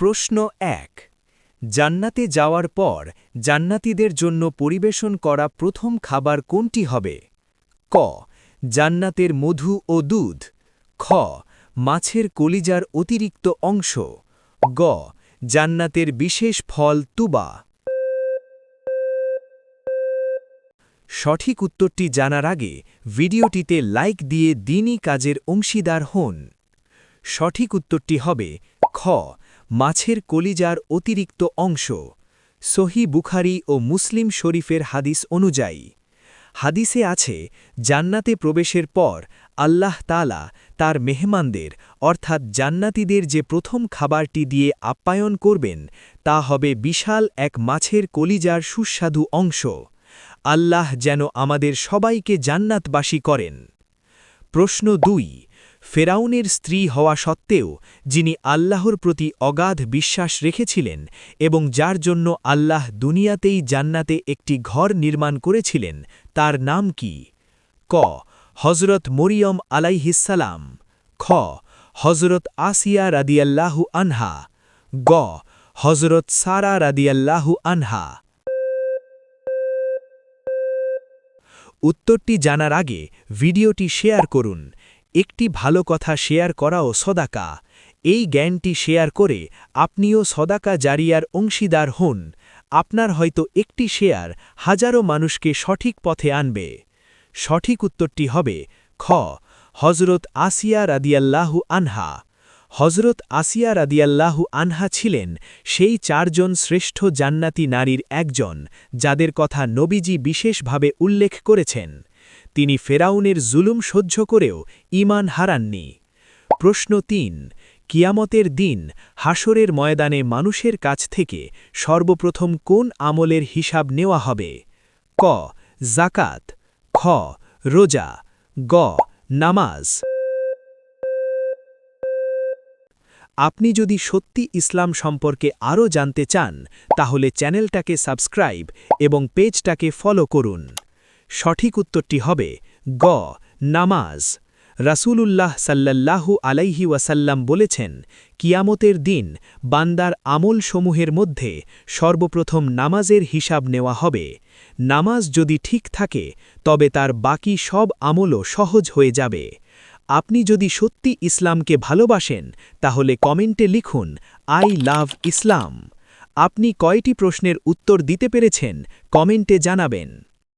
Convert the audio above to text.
প্রশ্ন ১। জান্নাতে যাওয়ার পর জান্নাতীদের জন্য পরিবেশন করা প্রথম খাবার কোনটি হবে? ক। জান্নাতের মধু ও দুধ। খ। মাছের কলিজার অতিরিক্ত অংশ। গ। জান্নাতের বিশেষ ফল তুবা। সঠিক উত্তরটি জানার আগে ভিডিওটিতে লাইক দিয়ে দ্বীনি কাজের অংশীদার হন। সঠিক উত্তরটি হবে খ। মাছের কলিজার অতিরিক্ত অংশ। সহি বুখারী ও মুসলিম শরীফের হাদিস অনুযায়ী। হাদিসে আছে, জান্নাতে প্রবেশের পর আল্লাহ তাআলা তার মেহমানদের অর্থাৎ জান্নাতীদের যে প্রথম খাবারটি দিয়ে আপ্যায়ন করবেন তা হবে বিশাল এক মাছের কলিজার সুস্বাদু অংশ। আল্লাহ যেন আমাদের সবাইকে জান্নাতবাসী করেন। প্রশ্ন ২। ফেরাউনের স্ত্রী হওয়া সত্ত্বেও যিনি আল্লাহর প্রতি অগাধ বিশ্বাস রেখেছিলেন এবং যার জন্য আল্লাহ দুনিয়াতেই জান্নাতে একটি ঘর নির্মাণ করেছিলেন, তার নাম কি? ক। হজরত মরিয়ম আলাইহিসসালাম। খ। হজরত আসিয়া রাদিয়াল্লাহু আনহা। গ। হজরত সারা রাদিয়াল্লাহু আনহা। উত্তরটি জানার আগে ভিডিওটি শেয়ার করুন। একটি ভালো কথা শেয়ার করাও সদাকা। এই জ্ঞানটি শেয়ার করে আপনিও সদাকা জারিয়ার অংশীদার হন। আপনার হয়তো একটি শেয়ার হাজারো মানুষকে সঠিক পথে আনবে। সঠিক উত্তরটি হবে খ। হজরত আসিয়া রাদিয়াল্লাহু আনহা। হজরত আসিয়া রাদিয়াল্লাহু আনহা ছিলেন সেই ৪ জন শ্রেষ্ঠ জান্নাতি নারীর একজন, যাদের কথা নবীজি বিশেষভাবে উল্লেখ করেছেন। তিনি ফেরাউনের জুলুম সহ্য করেও ঈমান হারাননি। প্রশ্ন ৩। কিয়ামতের দিন হাসরের ময়দানে মানুষের কাছ থেকে সর্বপ্রথম কোন আমলের হিসাব নেওয়া হবে? ক। যাকাত। খ। রোজা। গ। নামাজ। আপনি যদি সত্যি ইসলাম সম্পর্কে আরও জানতে চান, তাহলে চ্যানেলটাকে সাবস্ক্রাইব এবং পেজটাকে ফলো করুন। সঠিক উত্তরটি হবে গ। নামাজ। রাসূলুল্লাহ সাল্লাল্লাহু আলাইহি ওয়াসাল্লাম বলেছেন, কিয়ামতের দিন বান্দার আমলসমূহের মধ্যে সর্বপ্রথম নামাজের হিসাব নেওয়া হবে। নামাজ যদি ঠিক থাকে তবে তার বাকি সব আমলও সহজ হয়ে যাবে। আপনি যদি সত্যি ইসলামকে ভালোবাসেন, তাহলে কমেন্টে লিখুন, আই লাভ ইসলাম। আপনি কয়টি প্রশ্নের উত্তর দিতে পেরেছেন কমেন্টে জানাবেন।